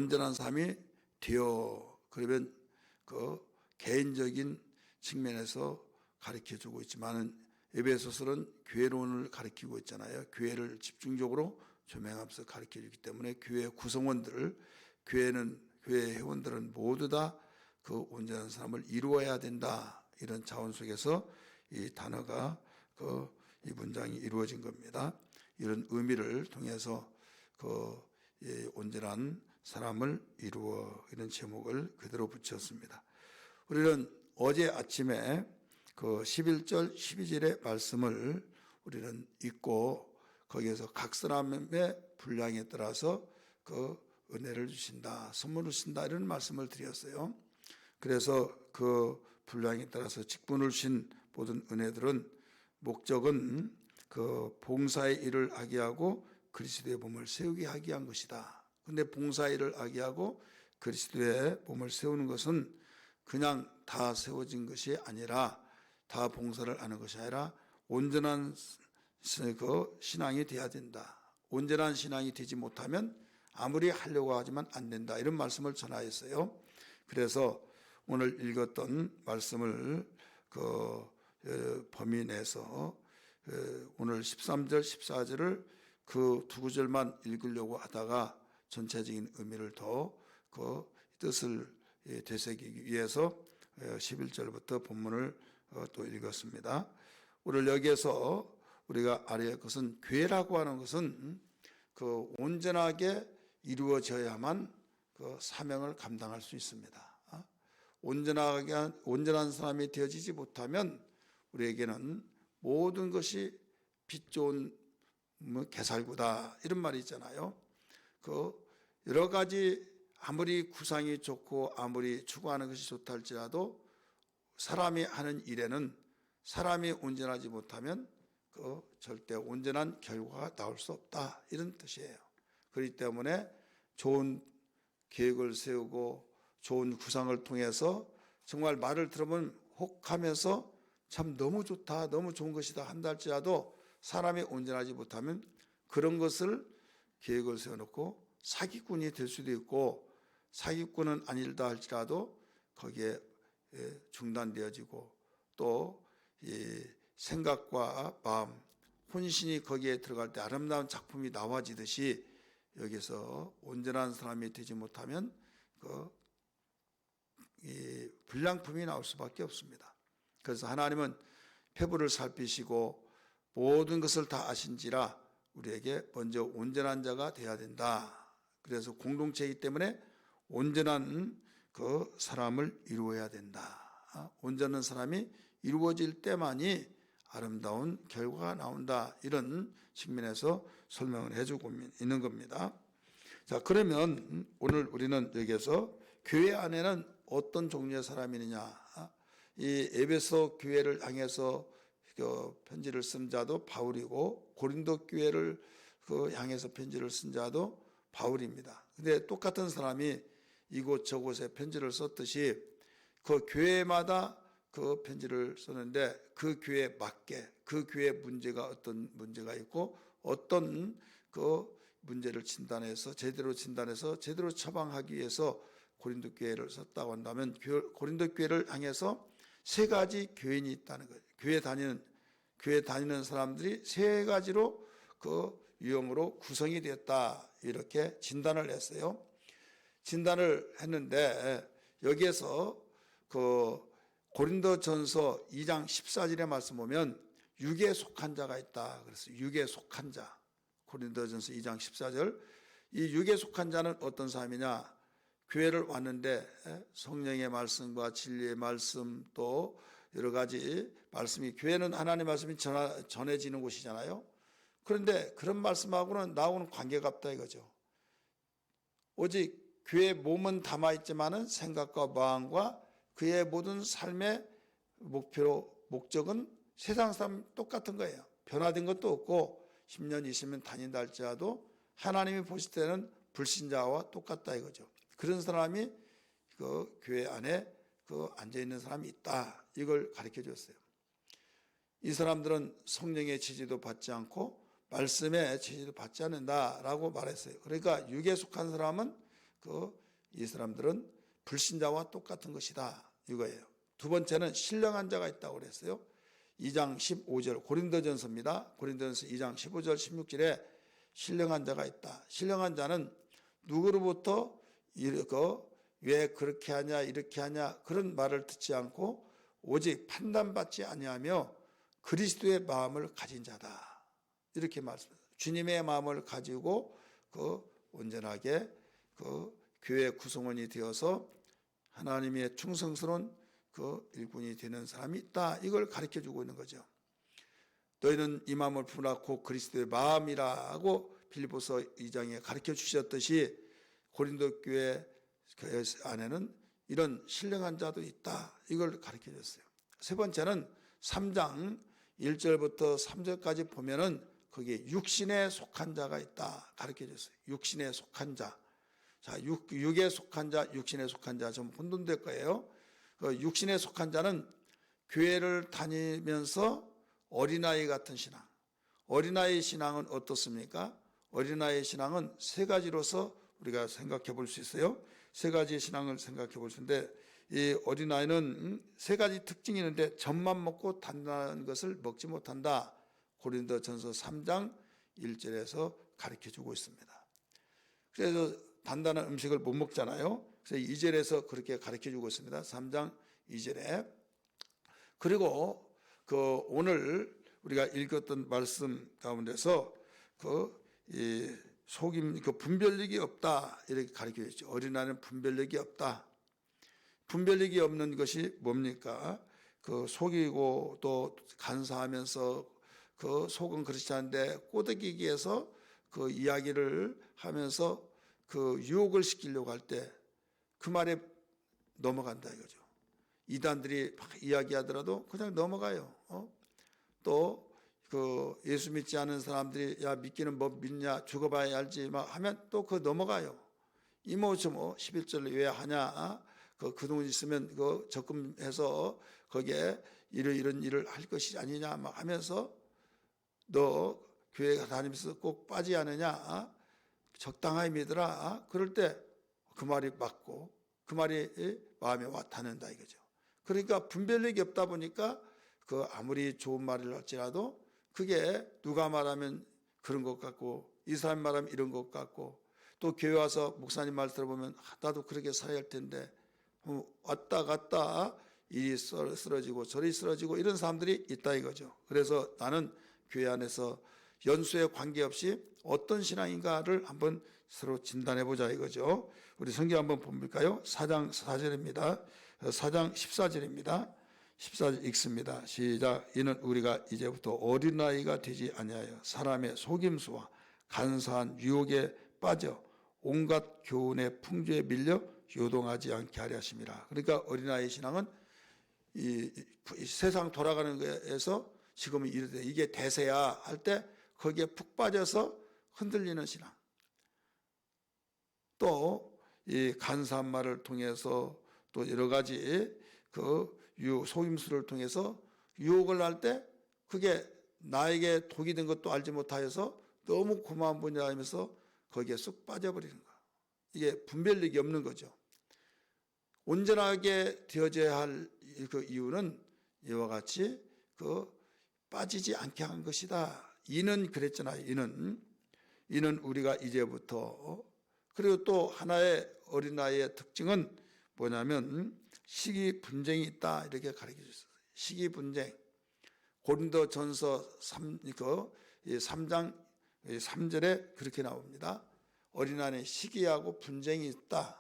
온전한 삶이 되어, 그러면 그 개인적인 측면에서 가르쳐주고 있지만은 에베소서는 교회론을 가르치고 있잖아요. 교회를 집중적으로 조명하면서 가르쳐주기 때문에 교회 구성원들, 교회 회원들은 모두 다 그 온전한 삶을 이루어야 된다. 이런 차원 속에서 이 단어가 이 문장이 이루어진 겁니다. 이런 의미를 통해서 온전한 사람을 이루어, 이런 제목을 그대로 붙였습니다. 우리는 어제 아침에 11절, 12절의 말씀을 우리는 읽고 거기에서 각 사람의 분량에 따라서 은혜를 주신다, 선물을 주신다, 이런 말씀을 드렸어요. 그래서 그 분량에 따라서 직분을 주신 모든 은혜들은 목적은 봉사의 일을 하게 하고 그리스도의 몸을 세우게 하게 위한 것이다. 그런데 봉사의 일을 하게 하고 그리스도의 몸을 세우는 것은 그냥 다 세워진 것이 아니라, 다 봉사를 하는 것이 아니라 온전한 신앙이 돼야 된다. 온전한 신앙이 되지 못하면 아무리 하려고 하지만 안 된다. 이런 말씀을 전하였어요. 그래서 오늘 읽었던 말씀을 범위 내에서 오늘 13절, 14절을 그 두 구절만 읽으려고 하다가 전체적인 의미를 더 뜻을 되새기기 위해서 11절부터 본문을 또 읽었습니다. 오늘 여기에서 우리가 알아야 할 것은, 교회라고 하는 것은 온전하게 이루어져야만 사명을 감당할 수 있습니다. 온전한 사람이 되어지지 못하면 우리에게는 모든 것이 빛 좋은 개살구다, 이런 말이 있잖아요. 여러 가지 아무리 구상이 좋고 아무리 추구하는 것이 좋다 할지라도 사람이 하는 일에는 사람이 온전하지 못하면 절대 온전한 결과가 나올 수 없다, 이런 뜻이에요. 그렇기 때문에 좋은 계획을 세우고 좋은 구상을 통해서 정말 말을 들으면 혹하면서 참 너무 좋다, 너무 좋은 것이다 한다 할지라도 사람이 온전하지 못하면 그런 것을 계획을 세워놓고 사기꾼이 될 수도 있고, 사기꾼은 아니다 할지라도 거기에 중단되어지고, 또 이 생각과 마음, 혼신이 거기에 들어갈 때 아름다운 작품이 나와지듯이 여기서 온전한 사람이 되지 못하면 이 불량품이 나올 수밖에 없습니다. 그래서 하나님은 폐부를 살피시고 모든 것을 다 아신지라 우리에게 먼저 온전한 자가 되어야 된다. 그래서 공동체이기 때문에 온전한 사람을 이루어야 된다. 온전한 사람이 이루어질 때만이 아름다운 결과가 나온다. 이런 측면에서 설명을 해주고 있는 겁니다. 자, 그러면 오늘 우리는 여기에서 교회 안에는 어떤 종류의 사람이느냐. 이 에베소 교회를 향해서 편지를 쓴 자도 바울이고, 고린도 교회를 향해서 편지를 쓴 자도 바울입니다. 근데 똑같은 사람이 이곳저곳에 편지를 썼듯이 그 교회마다 그 편지를 썼는데 그 교회에 맞게, 그 교회의 문제가 어떤 문제가 있고 어떤 문제를 제대로 진단해서 제대로 처방하기 위해서 고린도 교회를 썼다고 한다면, 고린도 교회를 향해서 세 가지 교인이 있다는 거예요. 교회 다니는 사람들이 세 가지로 유형으로 구성이 되었다, 이렇게 진단을 했어요. 진단을 했는데 여기에서 고린도전서 2장 14절의 말씀 보면 육에 속한 자가 있다. 그래서 육에 속한 자. 고린도전서 2장 14절. 이 육에 속한 자는 어떤 사람이냐? 교회를 왔는데 성령의 말씀과 진리의 말씀, 또 여러 가지 말씀이, 교회는 하나님의 말씀이 전해지는 곳이잖아요. 그런데 그런 말씀하고는 나하고는 관계가 없다 이거죠. 오직 교회의 몸은 담아있지만은 생각과 마음과 그의 모든 삶의 목적은 세상 사람 똑같은 거예요. 변화된 것도 없고 10년, 20년 다닌다 할지라도 하나님이 보실 때는 불신자와 똑같다 이거죠. 그런 사람이 교회 안에 앉아있는 사람이 있다, 이걸 가르쳐 줬어요. 이 사람들은 성령의 지지도 받지 않고 말씀의 지지도 받지 않는다라고 말했어요. 그러니까 육에 속한 사람은 이 사람들은 불신자와 똑같은 것이다 이거예요. 두 번째는 신령한 자가 있다고 그랬어요. 2장 15절 고린도전서입니다. 고린도전서 2장 15절 16절에 신령한 자가 있다. 신령한 자는 누구로부터 왜 그렇게 하냐 이렇게 하냐 그런 말을 듣지 않고 오직 판단받지 아니하며 그리스도의 마음을 가진 자다. 이렇게 말씀합니다. 주님의 마음을 가지고 온전하게 교회 구성원이 되어서 하나님의 충성스러운 일꾼이 되는 사람이 있다. 이걸 가르쳐 주고 있는 거죠. 너희는 이 마음을 품으라 곧 그리스도의 마음이라고 빌립보서 2장에 가르쳐 주셨듯이 고린도 교회 안에는 이런 신령한 자도 있다. 이걸 가르쳐 줬어요. 세 번째는 3장 1절부터 3절까지 보면은 거기에 육신에 속한 자가 있다. 가르쳐 줬어요. 육신에 속한 자. 자, 육에 속한 자, 육신에 속한 자 좀 혼돈될 거예요. 육신에 속한 자는 교회를 다니면서 어린아이 같은 신앙. 어린아이 신앙은 어떻습니까? 어린아이 신앙은 세 가지로서 우리가 생각해 볼 수 있어요. 세 가지 신앙을 생각해 볼 수 있는데 이 어린아이는 세 가지 특징이 있는데 젖만 먹고 단단한 것을 먹지 못한다. 고린도전서 3장 1절에서 가르쳐 주고 있습니다. 그래서 단단한 음식을 못 먹잖아요. 그래서 2절에서 그렇게 가르쳐 주고 있습니다. 3장 2절에. 그리고 오늘 우리가 읽었던 말씀 가운데서 이 속임 분별력이 없다 이렇게 가르쳐 주죠. 어린아이는 분별력이 없다. 분별력이 없는 것이 뭡니까? 속이고 또 간사하면서 속은 그렇지 않은데 꼬드기기에서 이야기를 하면서 유혹을 시키려고 할 때 그 말에 넘어간다 이거죠. 이단들이 막 이야기하더라도 그냥 넘어가요. 또 예수 믿지 않은 사람들이 야 믿기는 뭐 믿냐 죽어봐야 알지 막 하면 또 넘어가요. 이모저모 11절 왜 하냐? 그돈 있으면 적금해서 거기에 이런 일을 할 것이 아니냐 막 하면서 너 교회 다니면서 꼭 빠지 않느냐? 적당하게 믿으라. 그럴 때 그 말이 맞고 그 말이 마음에 와 닿는다 이거죠. 그러니까 분별력이 없다 보니까 아무리 좋은 말을 할지라도 그게 누가 말하면 그런 것 같고 이 사람 말하면 이런 것 같고 또 교회 와서 목사님 말 들어보면 나도 그렇게 살아야 할 텐데 왔다 갔다 이리 쓰러지고 저리 쓰러지고 이런 사람들이 있다 이거죠. 그래서 나는 교회 안에서 연수에 관계없이 어떤 신앙인가를 한번 서로 진단해 보자 이거죠. 우리 성경 한번 볼까요? 4장 4절입니다. 4장 14절입니다. 14절 읽습니다. 시작. 이는 우리가 이제부터 어린아이가 되지 아니하여 사람의 속임수와 간사한 유혹에 빠져 온갖 교훈의 풍조에 밀려 요동하지 않게 하려 하심이라. 그러니까 어린아이 신앙은 이 세상 돌아가는 거에서 지금 이르되 이게 대세야 할 때 거기에 푹 빠져서 흔들리는 신앙. 또 이 간사한 말을 통해서 또 여러 가지 속임수를 통해서 유혹을 할 때 그게 나에게 독이 된 것도 알지 못하여서 너무 고마운 분이라 하면서 거기에 쑥 빠져버리는 거. 이게 분별력이 없는 거죠. 온전하게 되어져야 할 이유는 이와 같이 빠지지 않게 한 것이다. 이는 그랬잖아요. 이는 우리가 이제부터 그리고 또 하나의 어린아이의 특징은 뭐냐면 시기 분쟁이 있다 이렇게 가르쳐 줬어요. 시기 분쟁. 고린도전서 3장 3절에 그렇게 나옵니다. 어린아이는 시기하고 분쟁이 있다.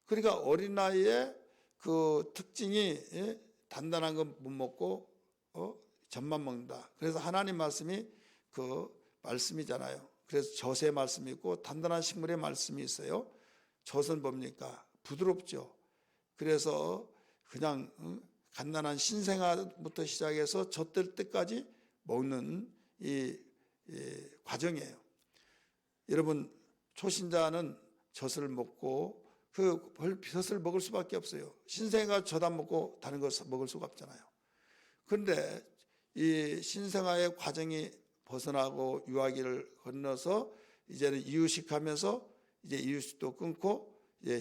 그러니까 어린아이의 특징이 단단한 건 못 먹고 젖만 먹는다. 그래서 하나님 말씀이 말씀이잖아요. 그래서 젖의 말씀이 있고 단단한 식물의 말씀이 있어요. 젖은 뭡니까? 부드럽죠. 그래서 그냥 간단한 신생아부터 시작해서 젖될 때까지 먹는 이 과정이에요. 여러분 초신자는 젖을 먹고 젖을 먹을 수밖에 없어요. 신생아가 젖 안 먹고 다른 걸 먹을 수가 없잖아요. 그런데 이 신생아의 과정이 벗어나고 유아기를 건너서 이제는 이유식하면서 이제 이웃도 끊고 이제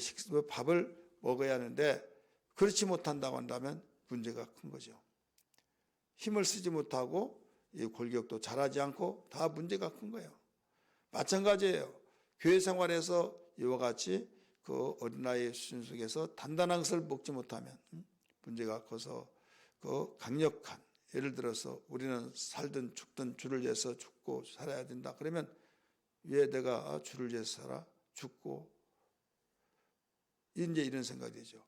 밥을 먹어야 하는데 그렇지 못한다고 한다면 문제가 큰 거죠. 힘을 쓰지 못하고 이 골격도 잘하지 않고 다 문제가 큰 거예요. 마찬가지예요. 교회 생활에서 이와 같이 그 어린아이의 수준 속에서 단단한 것을 먹지 못하면 문제가 커서 그 강력한, 예를 들어서 우리는 살든 죽든 주를 위해서 죽고 살아야 된다. 그러면 왜 내가 주를 위해서 살아? 죽고 이제 이런 생각이 되죠.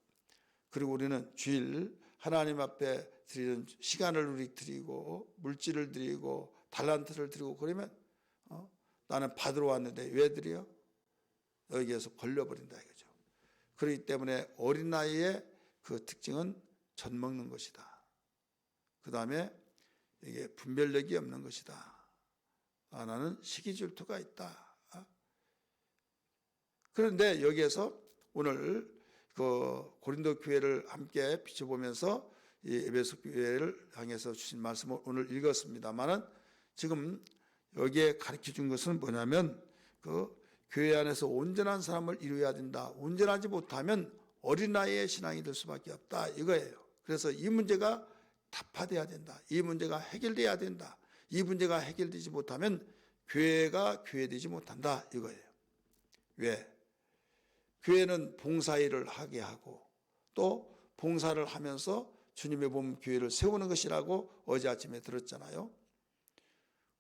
그리고 우리는 주일 하나님 앞에 드리는 시간을 우리 드리고 물질을 드리고 달란트를 드리고 그러면 나는 받으러 왔는데 왜 드려? 여기에서 걸려버린다 이거죠. 그렇기 때문에 어린아이의 그 특징은 젖 먹는 것이다. 그 다음에 이게 분별력이 없는 것이다. 나는 시기질투가 있다. 그런데 여기에서 오늘 그 고린도 교회를 함께 비춰보면서 이 에베소 교회를 향해서 주신 말씀을 오늘 읽었습니다만은 지금 여기에 가르쳐 준 것은 뭐냐면 그 교회 안에서 온전한 사람을 이루어야 된다. 온전하지 못하면 어린아이의 신앙이 될 수밖에 없다. 이거예요. 그래서 이 문제가 타파돼야 된다. 이 문제가 해결돼야 된다. 이 문제가 해결되지 못하면 교회가 교회되지 못한다. 이거예요. 왜? 교회는 봉사일을 하게 하고 또 봉사를 하면서 주님의 몸 교회를 세우는 것이라고 어제 아침에 들었잖아요.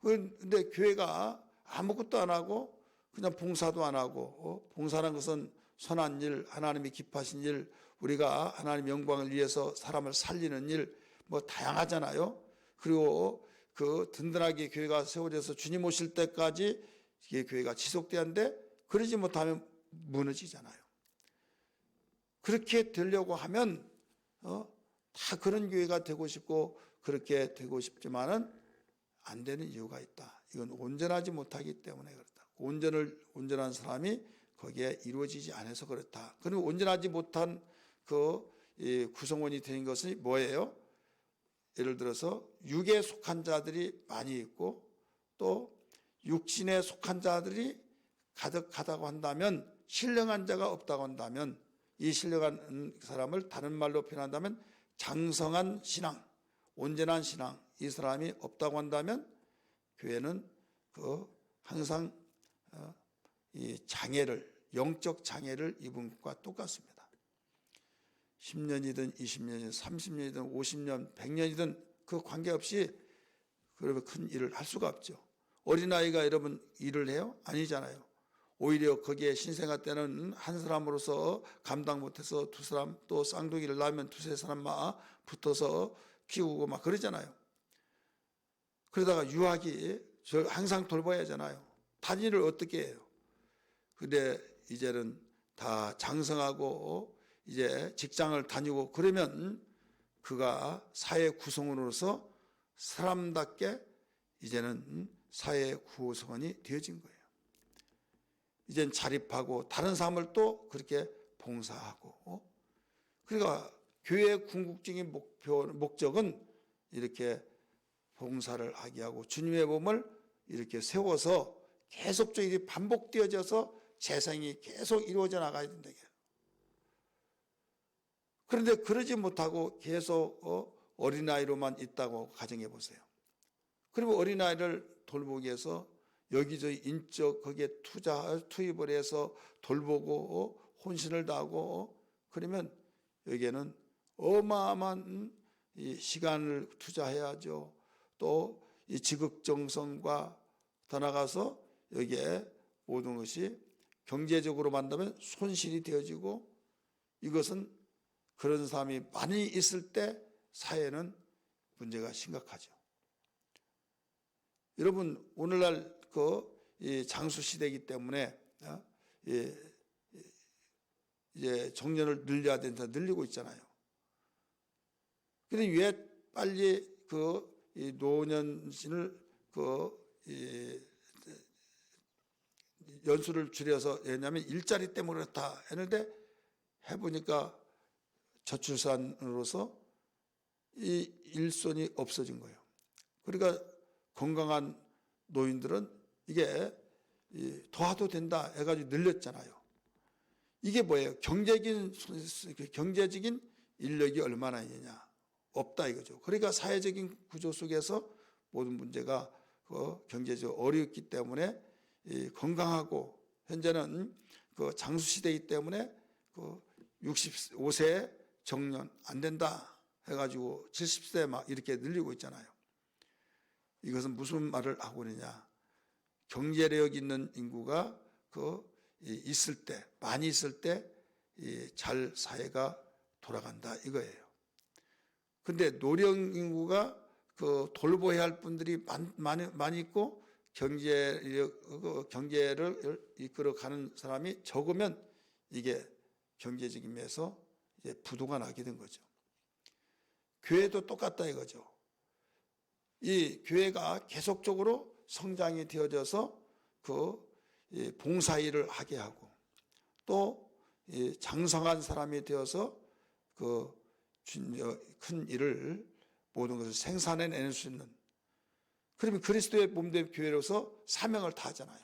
그런데 교회가 아무것도 안 하고 그냥 봉사도 안 하고 봉사라는 것은 선한 일, 하나님이 기뻐하신 일, 우리가 하나님 영광을 위해서 사람을 살리는 일 뭐 다양하잖아요. 그리고 그 든든하게 교회가 세워져서 주님 오실 때까지 이게 교회가 지속돼야 하는데 그러지 못하면 무너지잖아요. 그렇게 되려고 하면 다 그런 교회가 되고 싶고 그렇게 되고 싶지만은 안 되는 이유가 있다. 이건 온전하지 못하기 때문에 그렇다. 온전한 사람이 거기에 이루어지지 않아서 그렇다. 그리고 온전하지 못한 그 구성원이 되는 것이 뭐예요? 예를 들어서 육에 속한 자들이 많이 있고 또 육신에 속한 자들이 가득하다고 한다면 신령한 자가 없다고 한다면 이 신령한 사람을 다른 말로 표현한다면 장성한 신앙, 온전한 신앙 이 사람이 없다고 한다면 교회는 그 항상 이 장애를 영적 장애를 입은 것과 똑같습니다. 10년이든 20년이든 30년이든 50년, 100년이든 그 관계없이 그러면 큰 일을 할 수가 없죠. 어린아이가 여러분 일을 해요? 아니잖아요. 오히려 거기에 신생아 때는 한 사람으로서 감당 못해서 두 사람 또 쌍둥이를 낳으면 두세 사람 막 붙어서 키우고 막 그러잖아요. 그러다가 유아기 항상 돌봐야 하잖아요. 단일을 어떻게 해요? 근데 이제는 다 장성하고 이제 직장을 다니고 그러면 그가 사회 구성원으로서 사람답게 이제는 사회 구성원이 되어진 거예요. 이젠 자립하고 다른 사람을 또 그렇게 봉사하고 그러니까 교회의 궁극적인 목적은 이렇게 봉사를 하게 하고 주님의 몸을 이렇게 세워서 계속적으로 반복되어져서 재생이 계속 이루어져 나가야 된다. 그런데 그러지 못하고 계속 어린아이로만 있다고 가정해 보세요. 그리고 어린아이를 돌보기 위해서 여기저기 인적 거기에 투입을 해서 돌보고 혼신을 다하고 그러면 여기에는 어마어마한 이 시간을 투자해야죠. 또 이 지극정성과 더 나가서 여기에 모든 것이 경제적으로 만나면 손실이 되어지고 이것은 그런 사람이 많이 있을 때 사회는 문제가 심각하죠. 여러분 오늘날 이 장수 시대이기 때문에 이제 정년을 늘려야 된다 늘리고 있잖아요. 그런데 왜 빨리 이 노년신을 연수를 줄여서 왜냐하면 일자리 때문에 그렇다 했는데 해보니까 저출산으로서 이 일손이 없어진 거예요. 그러니까 건강한 노인들은 이게 도와도 된다 해가지고 늘렸잖아요. 이게 뭐예요? 경제적인 인력이 얼마나 있느냐? 없다 이거죠. 그러니까 사회적인 구조 속에서 모든 문제가 경제적으로 어렵기 때문에 건강하고, 현재는 장수 시대이기 때문에 65세 정년 안 된다 해가지고 70세 막 이렇게 늘리고 있잖아요. 이것은 무슨 말을 하고 있느냐? 경제력 있는 인구가 있을 때, 많이 있을 때 잘 사회가 돌아간다 이거예요. 근데 노령 인구가 돌보아야 할 분들이 많이 있고 경제를 이끌어가는 사람이 적으면 이게 경제적인 면에서 이제 부도가 나게 된 거죠. 교회도 똑같다 이거죠. 이 교회가 계속적으로 성장이 되어져서 봉사일을 하게 하고, 또 장성한 사람이 되어서 큰 일을, 모든 것을 생산해낼 수 있는, 그러면 그리스도의 몸된 교회로서 사명을 다하잖아요.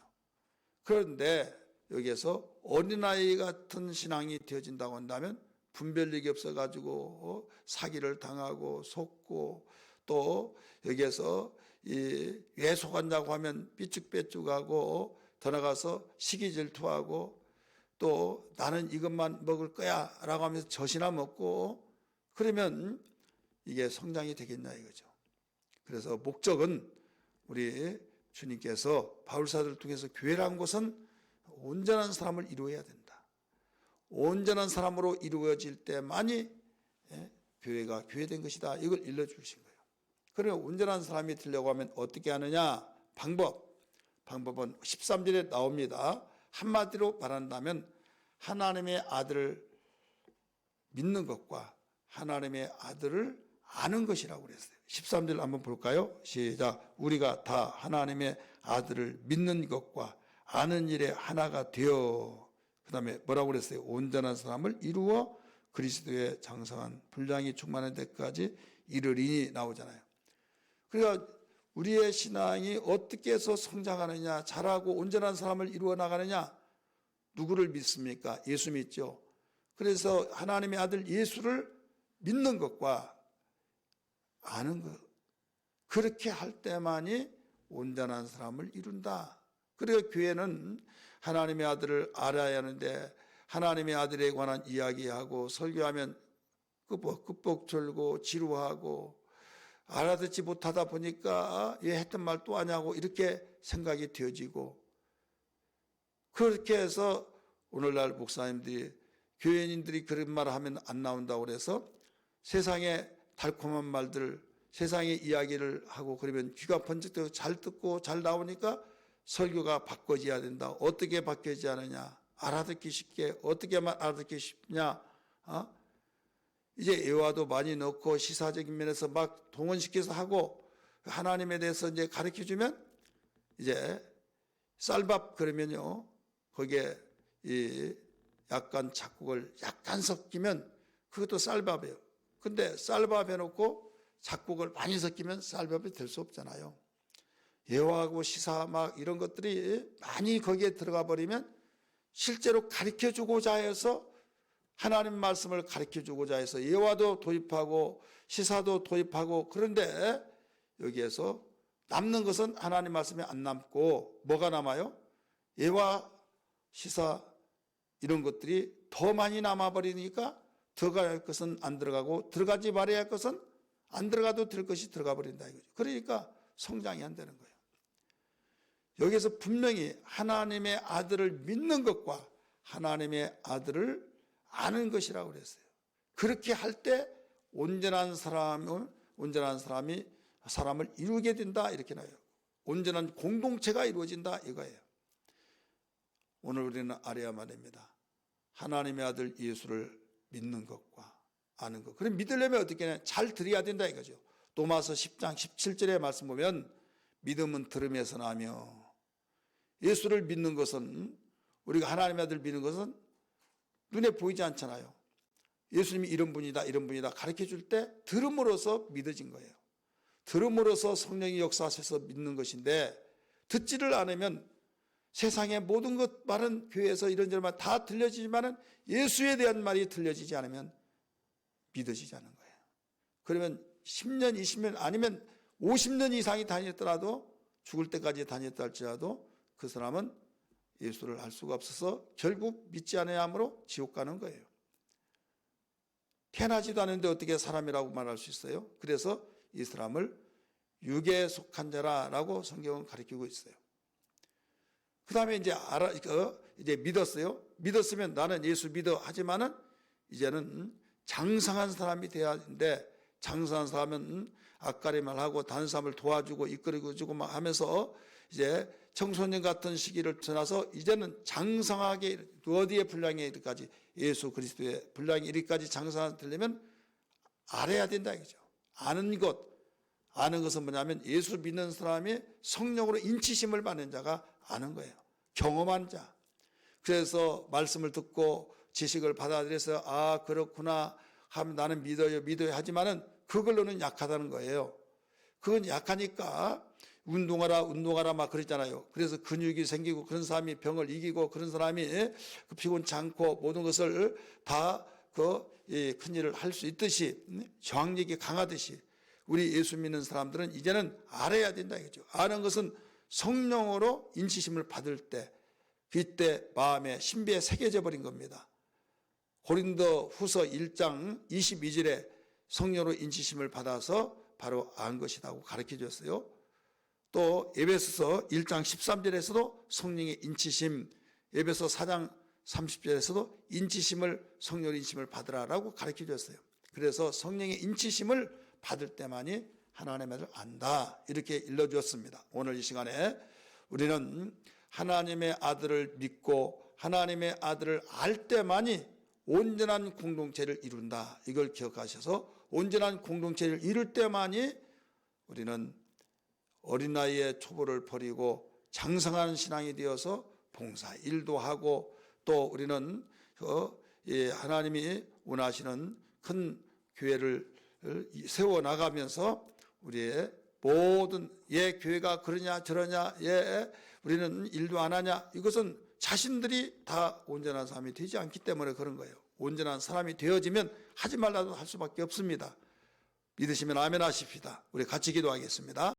그런데 여기에서 어린아이 같은 신앙이 되어진다고 한다면 분별력이 없어가지고 사기를 당하고 속고, 또 여기에서 왜 속았냐고 하면 삐죽빼죽하고, 더 나가서 시기 질투하고, 또 나는 이것만 먹을 거야 라고 하면서 젖이나 먹고, 그러면 이게 성장이 되겠냐 이거죠. 그래서 목적은 우리 주님께서 바울사도를 통해서 교회라는 것은 온전한 사람을 이루어야 된다. 온전한 사람으로 이루어질 때만이 교회가 교회된 것이다. 이걸 일러주신 거예요. 그러면 온전한 사람이 되려고 하면 어떻게 하느냐? 방법은 13절에 나옵니다. 한마디로 말한다면 하나님의 아들을 믿는 것과 하나님의 아들을 아는 것이라고 그랬어요. 13절 한번 볼까요? 시작. 우리가 다 하나님의 아들을 믿는 것과 아는 일에 하나가 되어, 그 다음에 뭐라고 그랬어요? 온전한 사람을 이루어 그리스도의 장성한 분량이 충만한 데까지 이르리니 나오잖아요. 그러니까 우리의 신앙이 어떻게 해서 성장하느냐, 자라고 온전한 사람을 이루어 나가느냐? 누구를 믿습니까? 예수 믿죠. 그래서 하나님의 아들 예수를 믿는 것과 아는 것, 그렇게 할 때만이 온전한 사람을 이룬다. 그래서 교회는 하나님의 아들을 알아야 하는데, 하나님의 아들에 관한 이야기하고 설교하면 끄뻑끄뻑 지루하고 알아듣지 못하다 보니까 얘 했던 말 또 하냐고 이렇게 생각이 되어지고, 그렇게 해서 오늘날 목사님들이, 교회인들이 그런 말을 하면 안 나온다고 그래서 세상의 달콤한 말들, 세상의 이야기를 하고 그러면 귀가 번쩍 잘 듣고 잘 나오니까 설교가 바꿔져야 된다. 어떻게 바뀌어지지 않느냐? 알아듣기 쉽게. 어떻게만 알아듣기 쉽냐? 이제 예화도 많이 넣고 시사적인 면에서 막 동원시켜서 하고 하나님에 대해서 이제 가르쳐주면, 이제 쌀밥 그러면요, 거기에 약간 작곡을 약간 섞이면 그것도 쌀밥이에요. 근데 쌀밥 해놓고 작곡을 많이 섞이면 쌀밥이 될 수 없잖아요. 예화하고 시사 막 이런 것들이 많이 거기에 들어가 버리면 실제로 가르쳐주고자 해서, 하나님 말씀을 가르쳐주고자 해서 예화도 도입하고 시사도 도입하고, 그런데 여기에서 남는 것은 하나님 말씀이 안 남고 뭐가 남아요? 예화, 시사 이런 것들이 더 많이 남아버리니까 들어가야 할 것은 안 들어가고 들어가지 말아야 할 것은 안 들어가도 될 것이 들어가 버린다 이거죠. 그러니까 성장이 안 되는 거예요. 여기서 분명히 하나님의 아들을 믿는 것과 하나님의 아들을 아는 것이라고 그랬어요. 그렇게 할 때 온전한 사람이 사람을 이루게 된다 이렇게 나와요. 온전한 공동체가 이루어진다 이거예요. 오늘 우리는 알아야만 됩니다. 하나님의 아들 예수를 믿는 것과 아는 것. 그럼 믿으려면 어떻게 해야? 잘 들어야 된다 이거죠. 도마서 10장 17절의 말씀 보면 믿음은 들음에서 나며, 예수를 믿는 것은, 우리가 하나님의 아들 믿는 것은 눈에 보이지 않잖아요. 예수님이 이런 분이다 이런 분이다 가르쳐 줄 때 들음으로써 믿어진 거예요. 들음으로써 성령이 역사하셔서 믿는 것인데, 듣지를 않으면 세상의 모든 것 말은 교회에서 이런저런 말 다 들려지지만은 예수에 대한 말이 들려지지 않으면 믿어지지 않는 거예요. 그러면 10년, 20년 아니면 50년 이상이 다녔더라도 죽을 때까지 다녔다 할지라도 그 사람은 예수를 알 수가 없어서 결국 믿지 않아야 하므로 지옥 가는 거예요. 태어나지도 않은데 어떻게 사람이라고 말할 수 있어요? 그래서 이 사람을 육에 속한 자라라고 성경은 가르치고 있어요. 그 다음에 이제 믿었어요. 믿었으면 나는 예수 믿어 하지만은 이제는 장성한 사람이 돼야 하는데, 장성한 사람은 앞가림 말하고 다른 사람을 도와주고 이끌어주고 막 하면서 이제 청소년 같은 시기를 지나서 이제는 장성하게 어디에 분량에 이르기까지, 예수 그리스도의 분량에 이르기까지 장성하려면 알아야 된다 이거죠. 아는 것은 뭐냐면 예수 믿는 사람이 성령으로 인치심을 받는 자가 아는 거예요. 경험한 자. 그래서 말씀을 듣고 지식을 받아들여서 아 그렇구나 하면 나는 믿어요 하지만은 그걸로는 약하다는 거예요. 그건 약하니까 운동하라 막 그랬잖아요. 그래서 근육이 생기고 그런 사람이 병을 이기고 그런 사람이 피곤치 않고 모든 것을 다 큰 일을 할 수 있듯이 저항력이 강하듯이 우리 예수 믿는 사람들은 이제는 알아야 된다 이거죠. 아는 것은 성령으로 인치심을 받을 때, 그때 마음에 신비에 새겨져 버린 겁니다. 고린도 후서 1장 22절에 성령으로 인치심을 받아서 바로 안 것이라고 가르쳐 줬어요. 또 에베소서 1장 13절에서도 성령의 인치심, 에베소 4장 30절에서도 성령의 인치심을 받으라라고 가르쳐 줬어요. 그래서 성령의 인치심을 받을 때만이 하나님의 아들을 안다, 이렇게 일러주었습니다. 오늘 이 시간에 우리는 하나님의 아들을 믿고 하나님의 아들을 알 때만이 온전한 공동체를 이룬다, 이걸 기억하셔서 온전한 공동체를 이룰 때만이 우리는 어린 나이에 초보를 버리고 장성한 신앙이 되어서 봉사 일도 하고, 또 우리는 하나님이 원하시는 큰 교회를 세워나가면서 우리의 모든 교회가 그러냐 저러냐 우리는 일도 안 하냐, 이것은 자신들이 다 온전한 사람이 되지 않기 때문에 그런 거예요. 온전한 사람이 되어지면 하지 말라도 할 수밖에 없습니다. 믿으시면 아멘 하십시다. 우리 같이 기도하겠습니다.